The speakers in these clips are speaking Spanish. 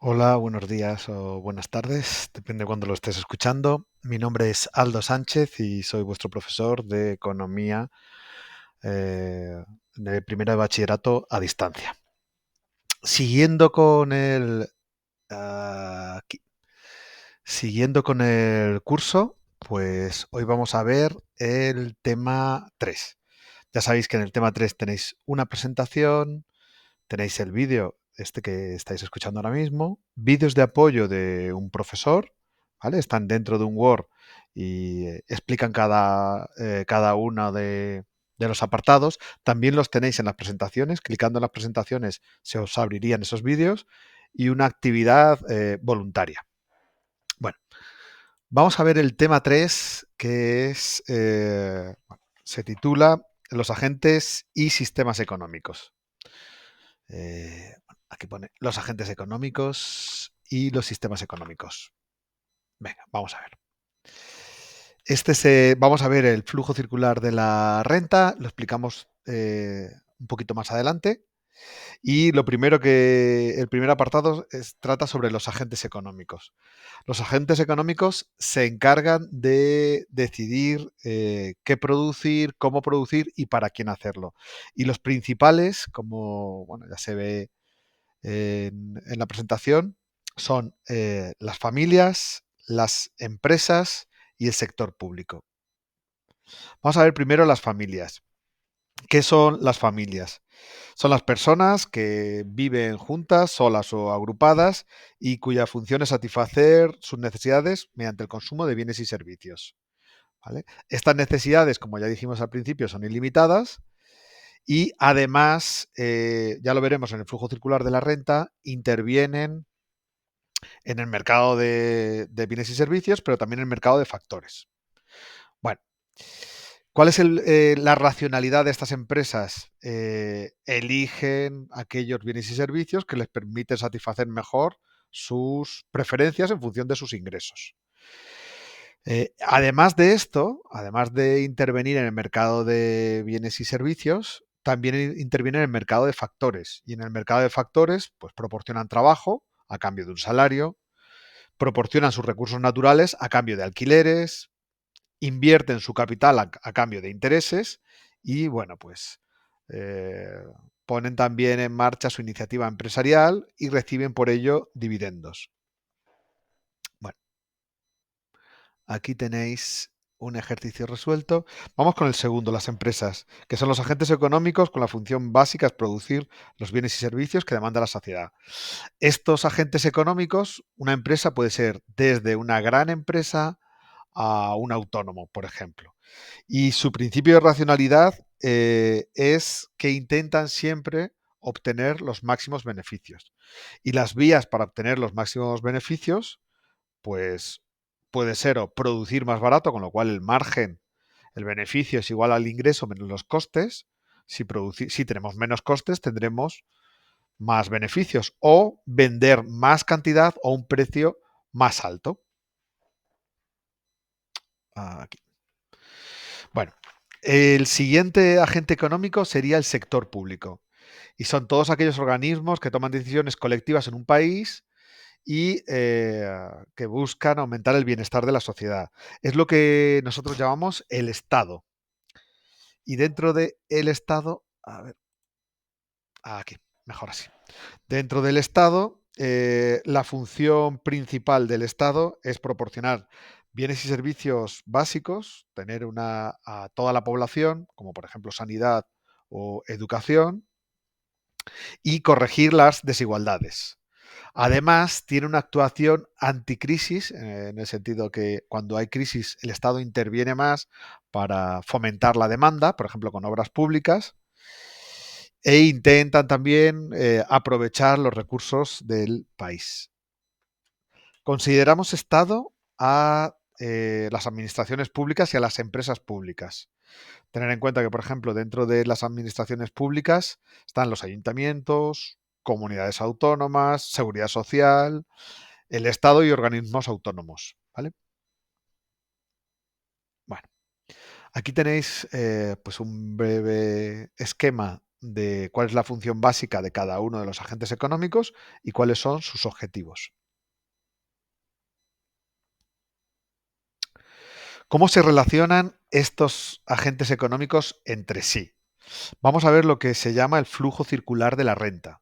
Hola, buenos días o buenas tardes, depende de cuándo lo estés escuchando. Mi nombre es Aldo Sánchez y soy vuestro profesor de economía de primero de bachillerato a distancia. Siguiendo con aquí- siguiendo con el curso, pues hoy vamos a ver el tema 3. Ya sabéis que en el tema 3 tenéis una presentación. Tenéis el vídeo, este que estáis escuchando ahora mismo, vídeos de apoyo de un profesor, ¿vale? Están dentro de un Word y explican cada uno de los apartados. También los tenéis en las presentaciones. Clicando en las presentaciones se os abrirían esos vídeos y una actividad voluntaria. Bueno, vamos a ver el tema 3 que es, se titula Los agentes y sistemas económicos. Aquí pone los agentes económicos y los sistemas económicos. Venga, vamos a ver. Vamos a ver el flujo circular de la renta, lo explicamos un poquito más adelante. Y el primer apartado trata sobre los agentes económicos. Los agentes económicos se encargan de decidir qué producir, cómo producir y para quién hacerlo. Y los principales, como bueno, ya se ve en la presentación son las familias, las empresas y el sector público. Vamos a ver primero las familias. ¿Qué son las familias? Son las personas que viven juntas, solas o agrupadas y cuya función es satisfacer sus necesidades mediante el consumo de bienes y servicios. ¿Vale? Estas necesidades, como ya dijimos al principio, son ilimitadas y además, ya lo veremos en el flujo circular de la renta, intervienen en el mercado de bienes y servicios, pero también en el mercado de factores. Bueno, ¿cuál es la racionalidad de estas empresas? Eligen aquellos bienes y servicios que les permiten satisfacer mejor sus preferencias en función de sus ingresos. Además de esto, además de intervenir en el mercado de bienes y servicios, también intervienen en el mercado de factores. Y en el mercado de factores, pues proporcionan trabajo a cambio de un salario, proporcionan sus recursos naturales a cambio de alquileres, invierten su capital a cambio de intereses y, bueno, pues eh, ponen también en marcha su iniciativa empresarial y reciben por ello dividendos. Bueno, aquí tenéis un ejercicio resuelto. Vamos con el segundo, las empresas, que son los agentes económicos con la función básica es producir los bienes y servicios que demanda la sociedad. Estos agentes económicos, una empresa puede ser desde una gran empresa a un autónomo, por ejemplo. Y su principio de racionalidad es que intentan siempre obtener los máximos beneficios. Y las vías para obtener los máximos beneficios, pues puede ser o producir más barato, con lo cual el margen, el beneficio es igual al ingreso menos los costes. Si tenemos menos costes, tendremos más beneficios. O vender más cantidad o un precio más alto. Aquí. Bueno, el siguiente agente económico sería el sector público. Y son todos aquellos organismos que toman decisiones colectivas en un país y que buscan aumentar el bienestar de la sociedad. Es lo que nosotros llamamos el Estado. Y dentro del Estado, a ver, aquí, mejor así. Dentro del Estado, la función principal del Estado es proporcionar bienes y servicios básicos, tener a toda la población, como por ejemplo sanidad o educación, y corregir las desigualdades. Además, tiene una actuación anticrisis, en el sentido que cuando hay crisis el Estado interviene más para fomentar la demanda, por ejemplo, con obras públicas, e intentan también aprovechar los recursos del país. Consideramos Estado a las administraciones públicas y a las empresas públicas. Tener en cuenta que, por ejemplo, dentro de las administraciones públicas están los ayuntamientos, comunidades autónomas, seguridad social, el Estado y organismos autónomos. ¿Vale? Bueno, aquí tenéis pues un breve esquema de cuál es la función básica de cada uno de los agentes económicos y cuáles son sus objetivos. ¿Cómo se relacionan estos agentes económicos entre sí? Vamos a ver lo que se llama el flujo circular de la renta.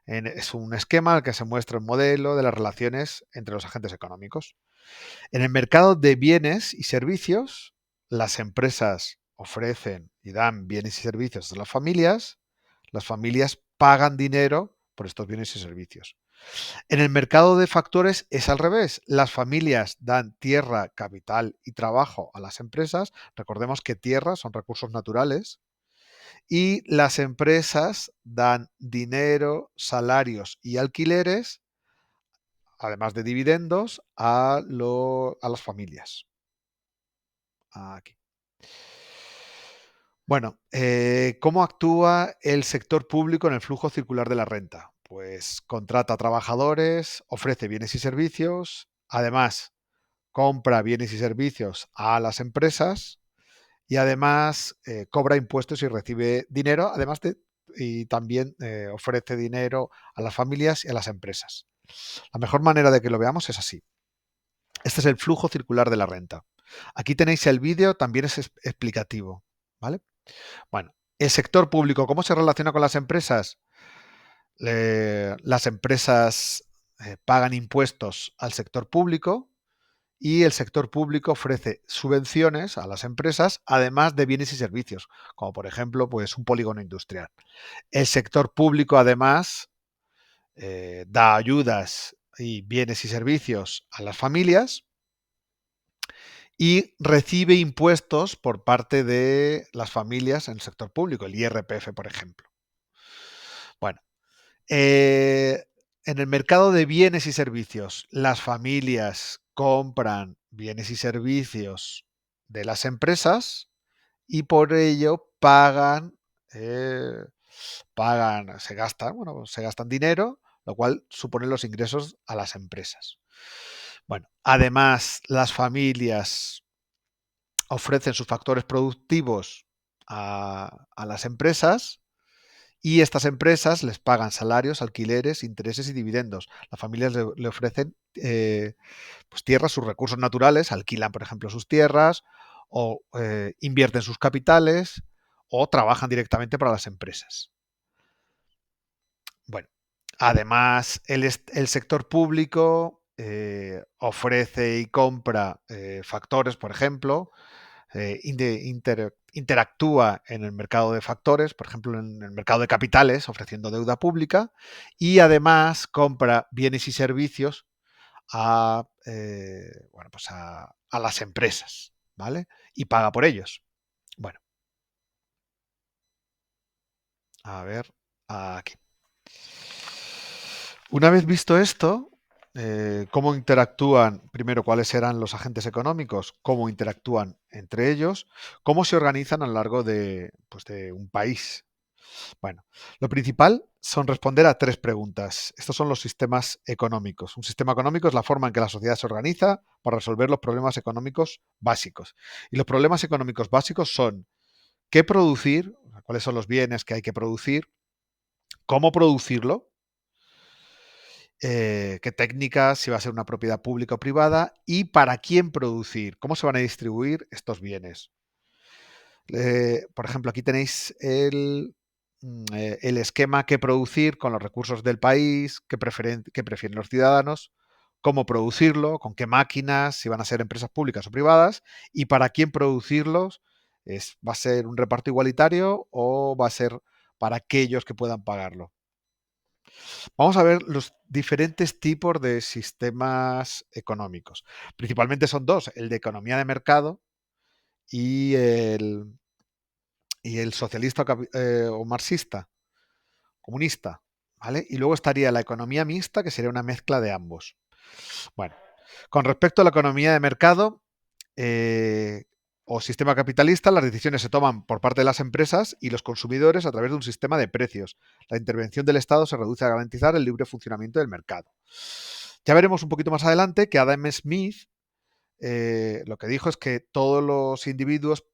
Es un esquema en el que se muestra un modelo de las relaciones entre los agentes económicos. En el mercado de bienes y servicios, las empresas ofrecen y dan bienes y servicios a las familias pagan dinero por estos bienes y servicios. En el mercado de factores es al revés. Las familias dan tierra, capital y trabajo a las empresas. Recordemos que tierra son recursos naturales. Y las empresas dan dinero, salarios y alquileres, además de dividendos, a las familias. Aquí. Bueno, ¿cómo actúa el sector público en el flujo circular de la renta? Pues contrata trabajadores, ofrece bienes y servicios, además compra bienes y servicios a las empresas y además cobra impuestos y recibe dinero, y también ofrece dinero a las familias y a las empresas. La mejor manera de que lo veamos es así. Este es el flujo circular de la renta. Aquí tenéis el vídeo, también es explicativo, ¿vale? Bueno, el sector público, ¿cómo se relaciona con las empresas? Las empresas pagan impuestos al sector público y el sector público ofrece subvenciones a las empresas, además de bienes y servicios, como por ejemplo, pues un polígono industrial. El sector público, además, da ayudas y bienes y servicios a las familias y recibe impuestos por parte de las familias en el sector público, el IRPF, por ejemplo. Bueno, eh, en el mercado de bienes y servicios, las familias compran bienes y servicios de las empresas y por ello eh, se gastan dinero, lo cual supone los ingresos a las empresas. Bueno, además, las familias ofrecen sus factores productivos a las empresas y estas empresas les pagan salarios, alquileres, intereses y dividendos. Las familias le ofrecen pues tierras, sus recursos naturales, alquilan, por ejemplo, sus tierras o invierten sus capitales o trabajan directamente para las empresas. Bueno, además, el sector público ofrece y compra factores, por ejemplo, interactúa en el mercado de factores, por ejemplo, en el mercado de capitales, ofreciendo deuda pública, y además compra bienes y servicios a las empresas, ¿vale? Y paga por ellos. Bueno, a ver, aquí. Una vez visto esto, cómo interactúan, primero, cuáles serán los agentes económicos, cómo interactúan entre ellos, cómo se organizan a lo largo pues, de un país. Bueno, lo principal son responder a tres preguntas. Estos son los sistemas económicos. Un sistema económico es la forma en que la sociedad se organiza para resolver los problemas económicos básicos. Y los problemas económicos básicos son qué producir, cuáles son los bienes que hay que producir, cómo producirlo, qué técnicas, si va a ser una propiedad pública o privada y para quién producir, cómo se van a distribuir estos bienes. Por ejemplo, aquí tenéis el esquema que producir con los recursos del país, qué prefieren los ciudadanos, cómo producirlo, con qué máquinas, si van a ser empresas públicas o privadas y para quién producirlos. ¿Va a ser un reparto igualitario o va a ser para aquellos que puedan pagarlo? Vamos a ver los diferentes tipos de sistemas económicos. Principalmente son dos, el de economía de mercado y el socialista o marxista, comunista, ¿vale? Y luego estaría la economía mixta, que sería una mezcla de ambos. Bueno, con respecto a la economía de mercado eh, o sistema capitalista, las decisiones se toman por parte de las empresas y los consumidores a través de un sistema de precios. La intervención del Estado se reduce a garantizar el libre funcionamiento del mercado. Ya veremos un poquito más adelante que Adam Smith lo que dijo es que todos los individuos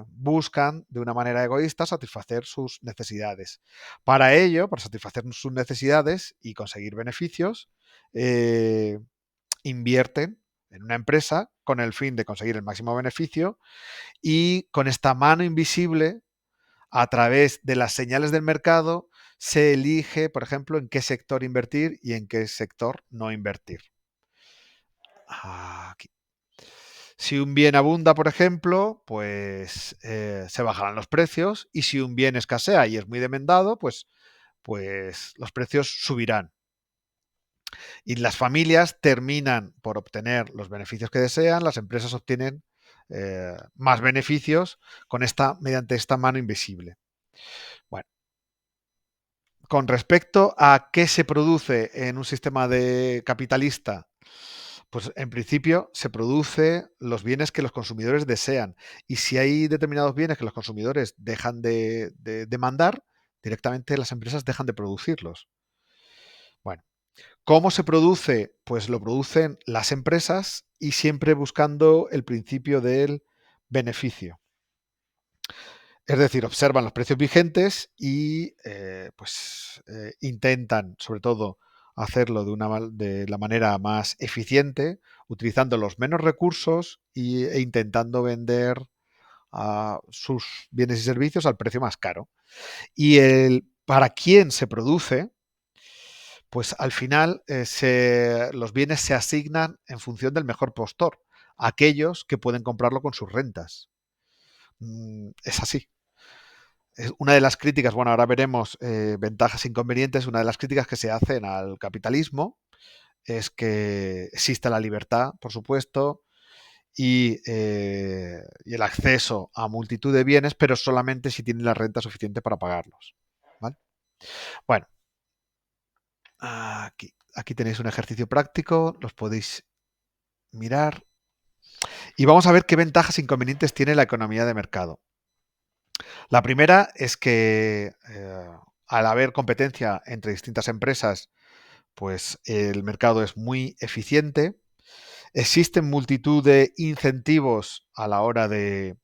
buscan de una manera egoísta satisfacer sus necesidades. Para ello, para satisfacer sus necesidades y conseguir beneficios, eh, invierten en una empresa con el fin de conseguir el máximo beneficio y con esta mano invisible, a través de las señales del mercado, se elige, por ejemplo, en qué sector invertir y en qué sector no invertir. Aquí. Si un bien abunda, por ejemplo, pues se bajarán los precios, y si un bien escasea y es muy demandado, pues los precios subirán. Y las familias terminan por obtener los beneficios que desean, las empresas obtienen más beneficios mediante esta mano invisible. Bueno, con respecto a qué se produce en un sistema de capitalista, pues en principio se produce los bienes que los consumidores desean. Y si hay determinados bienes que los consumidores dejan de demandar, directamente las empresas dejan de producirlos. Bueno, ¿cómo se produce? Pues lo producen las empresas y siempre buscando el principio del beneficio. Es decir, observan los precios vigentes y intentan, sobre todo, hacerlo de la manera más eficiente, utilizando los menos recursos e intentando vender sus bienes y servicios al precio más caro. Y para quién se produce, pues al final los bienes se asignan en función del mejor postor, aquellos que pueden comprarlo con sus rentas. Es así. Una de las críticas, bueno, ahora veremos ventajas e inconvenientes, una de las críticas que se hacen al capitalismo es que existe la libertad, por supuesto, y el acceso a multitud de bienes, pero solamente si tienen la renta suficiente para pagarlos. ¿Vale? Bueno, aquí tenéis un ejercicio práctico, los podéis mirar. Y vamos a ver qué ventajas e inconvenientes tiene la economía de mercado. La primera es que al haber competencia entre distintas empresas, pues el mercado es muy eficiente. Existen multitud de incentivos a la hora de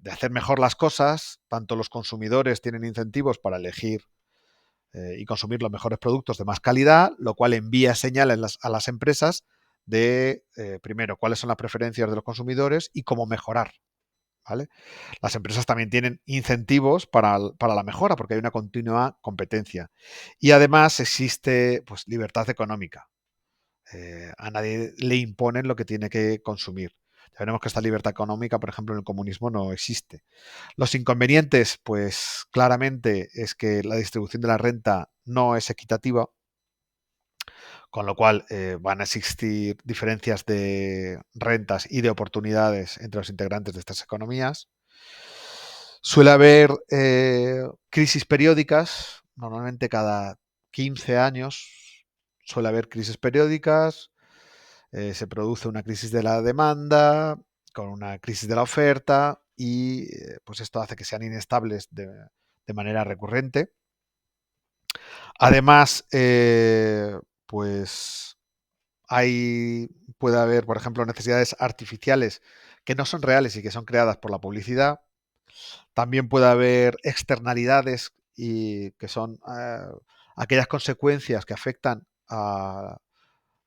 hacer mejor las cosas. Tanto los consumidores tienen incentivos para elegir y consumir los mejores productos de más calidad, lo cual envía señales a las empresas de, primero, cuáles son las preferencias de los consumidores y cómo mejorar. ¿Vale? Las empresas también tienen incentivos para la mejora, porque hay una continua competencia. Y además existe, pues, libertad económica. A nadie le imponen lo que tiene que consumir. Ya veremos que esta libertad económica, por ejemplo, en el comunismo no existe. Los inconvenientes, pues claramente es que la distribución de la renta no es equitativa, con lo cual van a existir diferencias de rentas y de oportunidades entre los integrantes de estas economías. Suele haber crisis periódicas, normalmente cada 15 años suele haber crisis periódicas, se produce una crisis de la demanda con una crisis de la oferta y pues esto hace que sean inestables de manera recurrente. Además, pues puede haber, por ejemplo, necesidades artificiales que no son reales y que son creadas por la publicidad. También puede haber externalidades y que son aquellas consecuencias que afectan a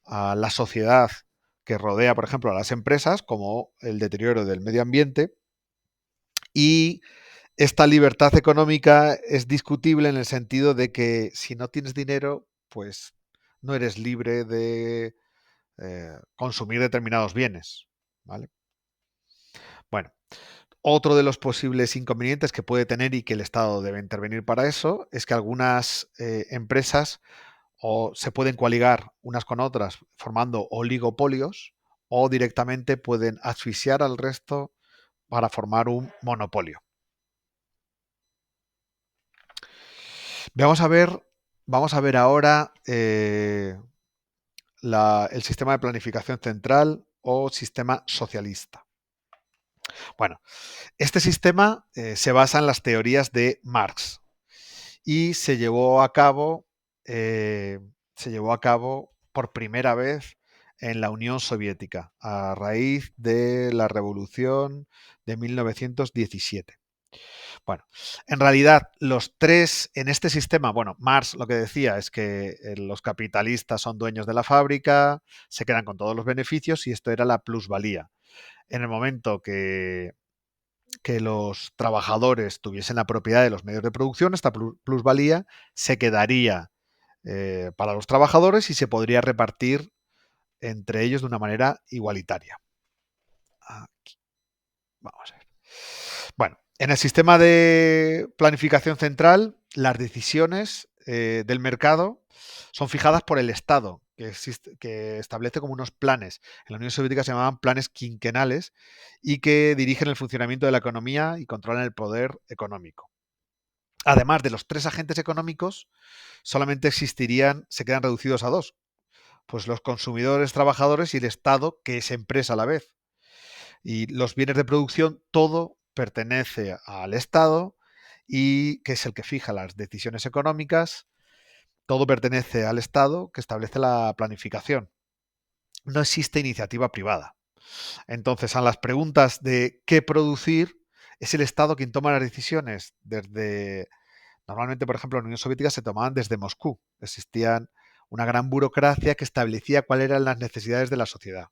la sociedad que rodea, por ejemplo, a las empresas, como el deterioro del medio ambiente. Y esta libertad económica es discutible en el sentido de que si no tienes dinero, pues no eres libre de consumir determinados bienes. ¿Vale? Bueno, otro de los posibles inconvenientes que puede tener y que el Estado debe intervenir para eso es que algunas empresas se pueden coaligar unas con otras formando oligopolios o directamente pueden asfixiar al resto para formar un monopolio. Vamos a ver ahora el sistema de planificación central o sistema socialista. Bueno, este sistema se basa en las teorías de Marx y se llevó a cabo por primera vez en la Unión Soviética, a raíz de la revolución de 1917. Bueno, en realidad los tres en este sistema, bueno, Marx lo que decía es que los capitalistas son dueños de la fábrica, se quedan con todos los beneficios y esto era la plusvalía. En el momento que los trabajadores tuviesen la propiedad de los medios de producción, esta plusvalía se quedaría para los trabajadores y se podría repartir entre ellos de una manera igualitaria. Aquí, vamos a ver. Bueno, en el sistema de planificación central, las decisiones del mercado son fijadas por el Estado, que establece como unos planes. En la Unión Soviética se llamaban planes quinquenales y que dirigen el funcionamiento de la economía y controlan el poder económico. Además de los tres agentes económicos, solamente se quedan reducidos a dos, pues los consumidores, trabajadores y el Estado, que es empresa a la vez. Y los bienes de producción, todo pertenece al Estado y que es el que fija las decisiones económicas, todo pertenece al Estado que establece la planificación. No existe iniciativa privada. Entonces, a las preguntas de qué producir, es el Estado quien toma las decisiones. Normalmente, por ejemplo, en la Unión Soviética se tomaban desde Moscú. Existían una gran burocracia que establecía cuáles eran las necesidades de la sociedad.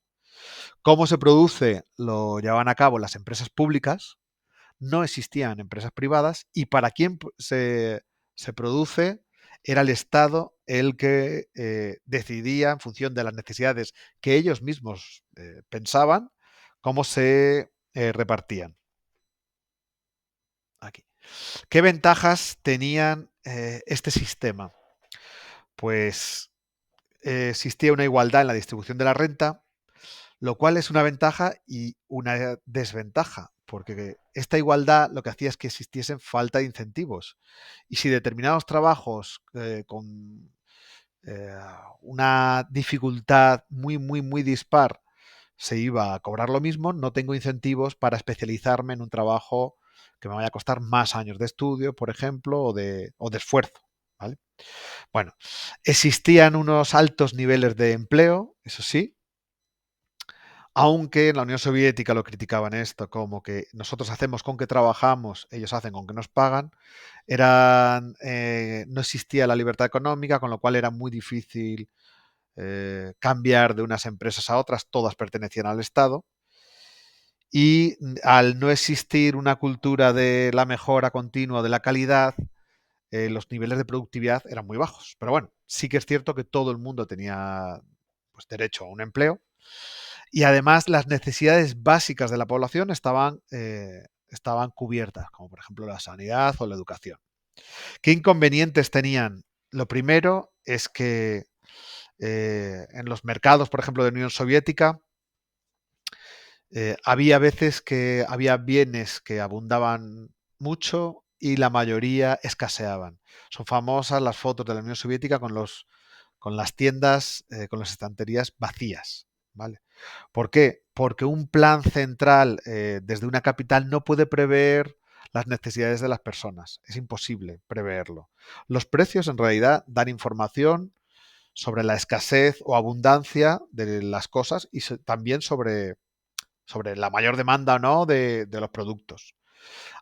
Cómo se produce lo llevaban a cabo las empresas públicas, no existían empresas privadas y para quién se produce era el Estado el que decidía en función de las necesidades que ellos mismos pensaban cómo se repartían. Aquí. ¿Qué ventajas tenían este sistema? Pues existía una igualdad en la distribución de la renta, lo cual es una ventaja y una desventaja, porque esta igualdad lo que hacía es que existiesen falta de incentivos. Y si determinados trabajos con eh, una dificultad muy dispar se iba a cobrar lo mismo, no tengo incentivos para especializarme en un trabajo que me vaya a costar más años de estudio, por ejemplo, o de esfuerzo. ¿Vale? Bueno, existían unos altos niveles de empleo, eso sí, aunque en la Unión Soviética lo criticaban esto, como que nosotros hacemos con que trabajamos, ellos hacen con que nos pagan, no existía la libertad económica, con lo cual era muy difícil cambiar de unas empresas a otras, todas pertenecían al Estado. Y al no existir una cultura de la mejora continua de la calidad, los niveles de productividad eran muy bajos. Pero bueno, sí que es cierto que todo el mundo tenía pues, derecho a un empleo y además las necesidades básicas de la población estaban cubiertas, como por ejemplo la sanidad o la educación. ¿Qué inconvenientes tenían? Lo primero es que en los mercados, por ejemplo, de la Unión Soviética, había veces que había bienes que abundaban mucho y la mayoría escaseaban. Son famosas las fotos de la Unión Soviética con las tiendas, con las estanterías vacías. ¿Vale? ¿Por qué? Porque un plan central desde una capital no puede prever las necesidades de las personas. Es imposible preverlo. Los precios en realidad dan información sobre la escasez o abundancia de las cosas y también sobre la mayor demanda o no de los productos.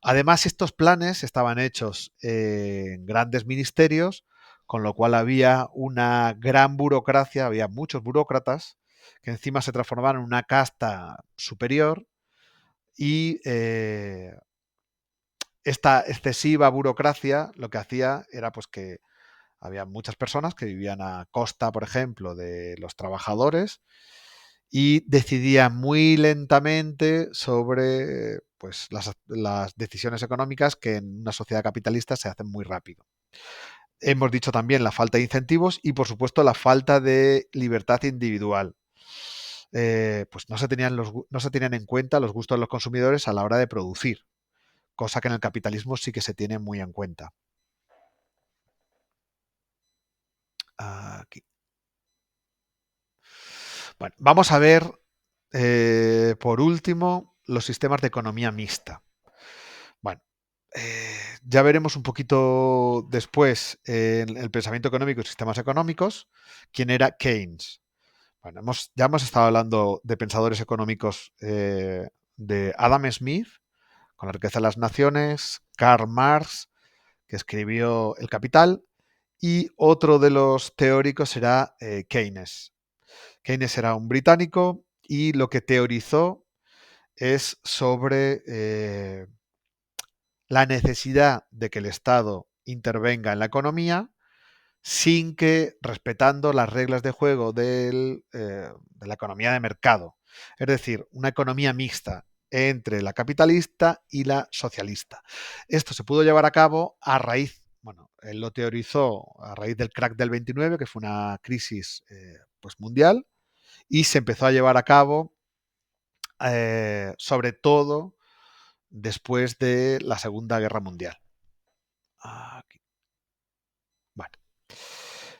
Además, estos planes estaban hechos en grandes ministerios, con lo cual había una gran burocracia, había muchos burócratas que encima se transformaban en una casta superior y esta excesiva burocracia lo que hacía era pues que había muchas personas que vivían a costa, por ejemplo, de los trabajadores y decidían muy lentamente sobre pues, las decisiones económicas que en una sociedad capitalista se hacen muy rápido. Hemos dicho también la falta de incentivos y, por supuesto, la falta de libertad individual. Pues no se tenían en cuenta los gustos de los consumidores a la hora de producir, cosa que en el capitalismo sí que se tiene muy en cuenta. Aquí. Bueno, vamos a ver, por último, los sistemas de economía mixta. Bueno, ya veremos un poquito después en el pensamiento económico y sistemas económicos quién era Keynes. Bueno, ya hemos estado hablando de pensadores económicos de Adam Smith, con la riqueza de las naciones, Karl Marx, que escribió El Capital, y otro de los teóricos será Keynes. Keynes era un británico y lo que teorizó es sobre la necesidad de que el Estado intervenga en la economía sin que respetando las reglas de juego de la economía de mercado. Es decir, una economía mixta entre la capitalista y la socialista. Esto se pudo llevar a cabo a raíz, bueno, él lo teorizó a raíz del crack del 29, que fue una crisis pues mundial, y se empezó a llevar a cabo sobre todo después de la Segunda Guerra Mundial. Aquí. Vale.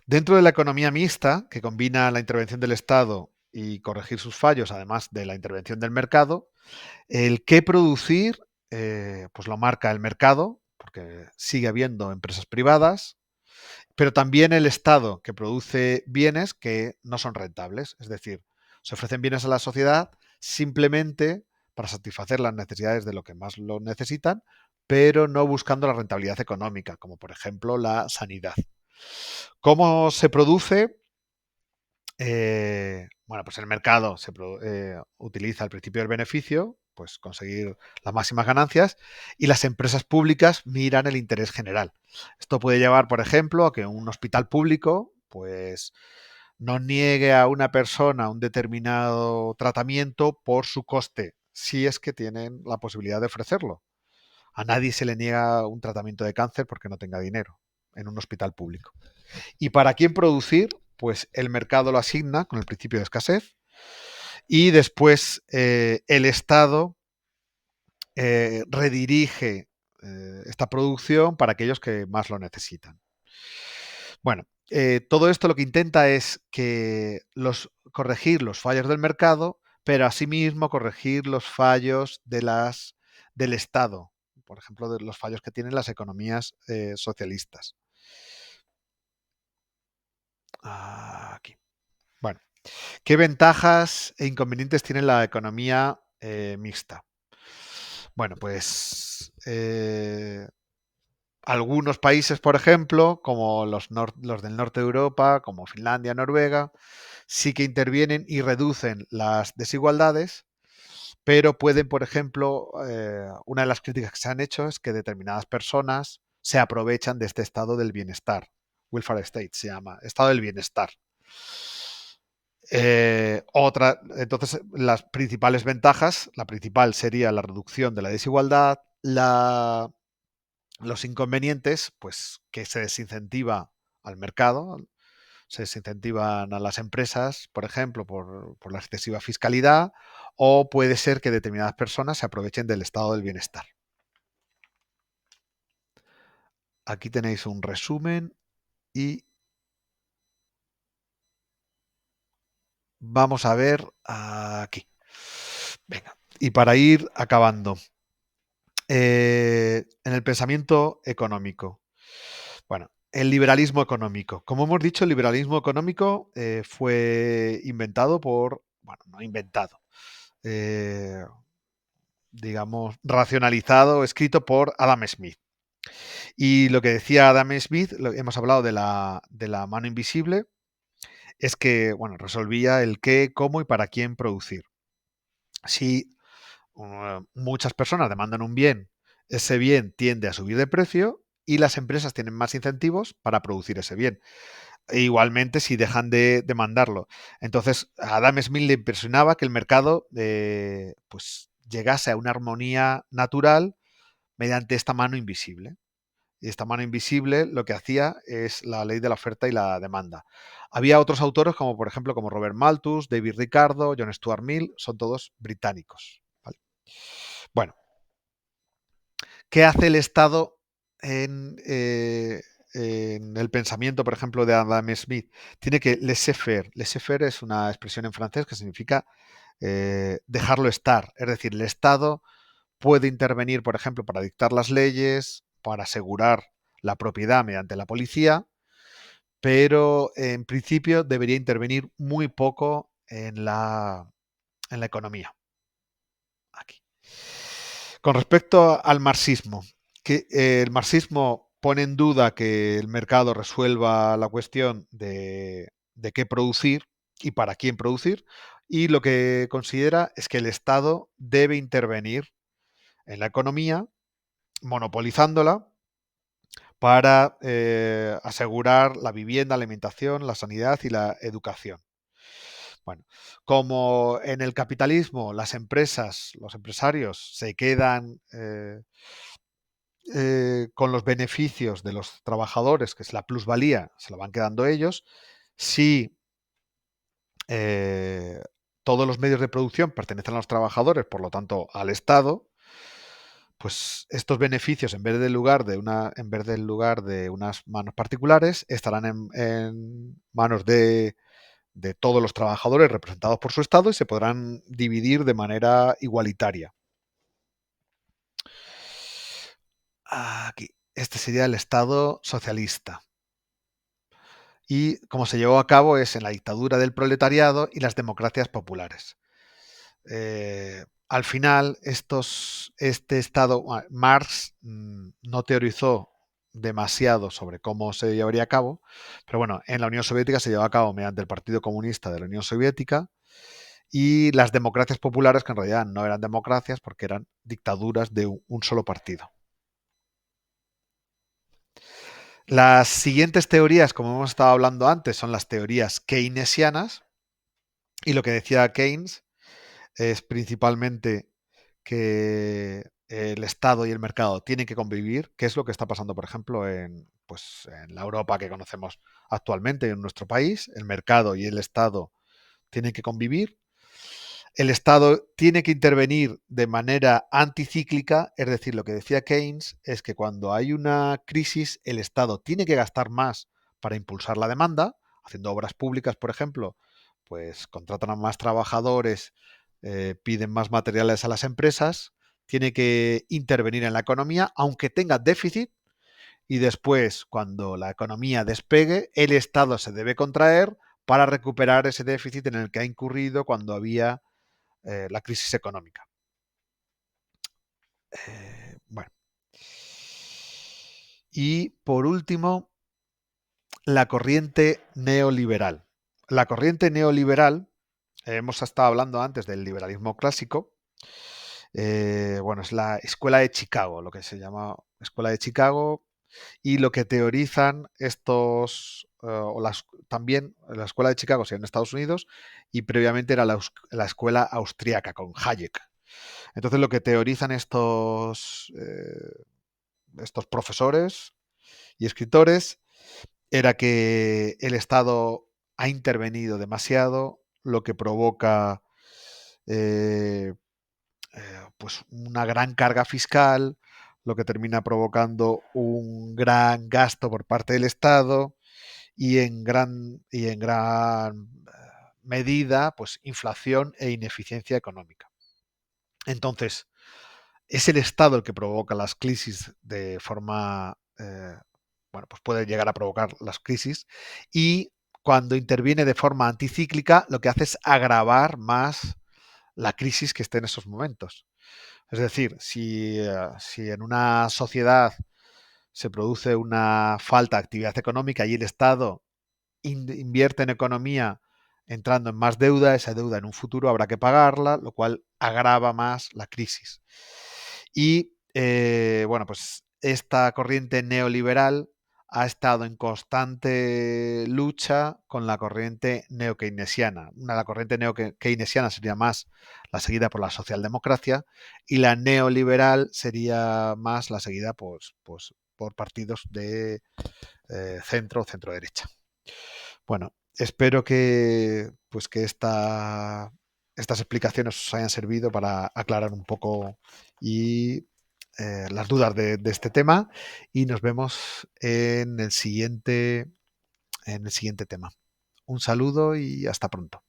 Dentro de la economía mixta, que combina la intervención del Estado y corregir sus fallos, además de la intervención del mercado, el qué producir, pues lo marca el mercado, porque sigue habiendo empresas privadas, pero también el Estado, que produce bienes que no son rentables. Es decir, se ofrecen bienes a la sociedad simplemente para satisfacer las necesidades de lo que más lo necesitan, pero no buscando la rentabilidad económica, como por ejemplo la sanidad. ¿Cómo se produce? Bueno, pues el mercado utiliza el principio del beneficio, pues conseguir las máximas ganancias, y las empresas públicas miran el interés general. Esto puede llevar, por ejemplo, a que un hospital público, pues no niegue a una persona un determinado tratamiento por su coste, si es que tienen la posibilidad de ofrecerlo. A nadie se le niega un tratamiento de cáncer porque no tenga dinero en un hospital público. ¿Y para quién producir? Pues el mercado lo asigna con el principio de escasez y después el Estado redirige esta producción para aquellos que más lo necesitan. Bueno, todo esto lo que intenta es que corregir los fallos del mercado, pero asimismo corregir los fallos del Estado, por ejemplo, de los fallos que tienen las economías socialistas. Aquí. Bueno, ¿qué ventajas e inconvenientes tiene la economía mixta? Bueno, pues algunos países, por ejemplo, como los del norte de Europa, como Finlandia, Noruega, sí que intervienen y reducen las desigualdades, pero pueden, por ejemplo, una de las críticas que se han hecho es que determinadas personas se aprovechan de este estado del bienestar. Welfare state se llama, estado del bienestar. Entonces, las principales ventajas, la principal sería la reducción de la desigualdad, los inconvenientes, pues que se desincentiva al mercado, se desincentivan a las empresas, por ejemplo, por la excesiva fiscalidad, o puede ser que determinadas personas se aprovechen del estado del bienestar. Aquí tenéis un resumen y vamos a ver aquí. Venga, y para ir acabando, en el pensamiento económico. Bueno, el liberalismo económico. Como hemos dicho, el liberalismo económico fue inventado bueno, no inventado, eh, digamos, racionalizado, escrito por Adam Smith. Y lo que decía Adam Smith, hemos hablado de la mano invisible, es que, bueno, resolvía el qué, cómo y para quién producir. Si muchas personas demandan un bien, ese bien tiende a subir de precio y las empresas tienen más incentivos para producir ese bien. E igualmente si dejan de demandarlo. Entonces, a Adam Smith le impresionaba que el mercado pues llegase a una armonía natural mediante esta mano invisible. Y esta mano invisible lo que hacía es la ley de la oferta y la demanda. Había otros autores como por ejemplo como Robert Malthus, David Ricardo, John Stuart Mill, son todos británicos. ¿Vale? Bueno, ¿qué hace el Estado en el pensamiento, por ejemplo, de Adam Smith? Tiene que laissez-faire. Laissez-faire es una expresión en francés que significa dejarlo estar. Es decir, el Estado puede intervenir, por ejemplo, para dictar las leyes, para asegurar la propiedad mediante la policía, pero en principio debería intervenir muy poco en la economía. Aquí. Con respecto al marxismo, que el marxismo pone en duda que el mercado resuelva la cuestión de qué producir y para quién producir, y lo que considera es que el Estado debe intervenir en la economía, monopolizándola, para asegurar la vivienda, la alimentación, la sanidad y la educación. Bueno, como en el capitalismo las empresas, los empresarios se quedan con los beneficios de los trabajadores, que es la plusvalía, se lo van quedando ellos, si eh, todos los medios de producción pertenecen a los trabajadores, por lo tanto al Estado, pues estos beneficios, en vez del lugar de unas manos particulares, estarán en manos de todos los trabajadores representados por su Estado y se podrán dividir de manera igualitaria. Aquí. Este sería el Estado socialista. Y como se llevó a cabo es en la dictadura del proletariado y las democracias populares. Al final, este Estado, Marx no teorizó demasiado sobre cómo se llevaría a cabo, pero bueno, en la Unión Soviética se llevó a cabo mediante el Partido Comunista de la Unión Soviética y las democracias populares, que en realidad no eran democracias porque eran dictaduras de un solo partido. Las siguientes teorías, como hemos estado hablando antes, son las teorías keynesianas, y lo que decía Keynes es principalmente que el Estado y el mercado tienen que convivir, que es lo que está pasando, por ejemplo, en la Europa que conocemos actualmente, en nuestro país. El mercado y el Estado tienen que convivir. El Estado tiene que intervenir de manera anticíclica, es decir, lo que decía Keynes es que cuando hay una crisis, el Estado tiene que gastar más para impulsar la demanda, haciendo obras públicas, por ejemplo, pues contratan a más trabajadores, piden más materiales a las empresas, tiene que intervenir en la economía, aunque tenga déficit, y después, cuando la economía despegue, el Estado se debe contraer para recuperar ese déficit en el que ha incurrido cuando había la crisis económica. Bueno. Y por último, la corriente neoliberal. La corriente neoliberal, hemos estado hablando antes del liberalismo clásico, bueno, es la escuela de Chicago, lo que se llama escuela de Chicago, y lo que teorizan también la escuela de Chicago, sí, en Estados Unidos, y previamente era la escuela austriaca con Hayek. Entonces lo que teorizan estos profesores y escritores era que el Estado ha intervenido demasiado, lo que provoca eh, pues una gran carga fiscal, lo que termina provocando un gran gasto por parte del Estado y en gran medida pues inflación e ineficiencia económica. Entonces, es el Estado el que provoca las crisis de forma, bueno, pues puede llegar a provocar las crisis y cuando interviene de forma anticíclica lo que hace es agravar más la crisis que esté en esos momentos. Es decir, si en una sociedad se produce una falta de actividad económica y el Estado invierte en economía entrando en más deuda, esa deuda en un futuro habrá que pagarla, lo cual agrava más la crisis. Y bueno, pues esta corriente neoliberal ha estado en constante lucha con la corriente neokeynesiana. La corriente neokeynesiana sería más la seguida por la socialdemocracia y la neoliberal sería más la seguida por partidos de centro o centro derecha. Bueno, espero que estas explicaciones os hayan servido para aclarar un poco y las dudas de este tema y nos vemos en el siguiente tema. Un saludo y hasta pronto.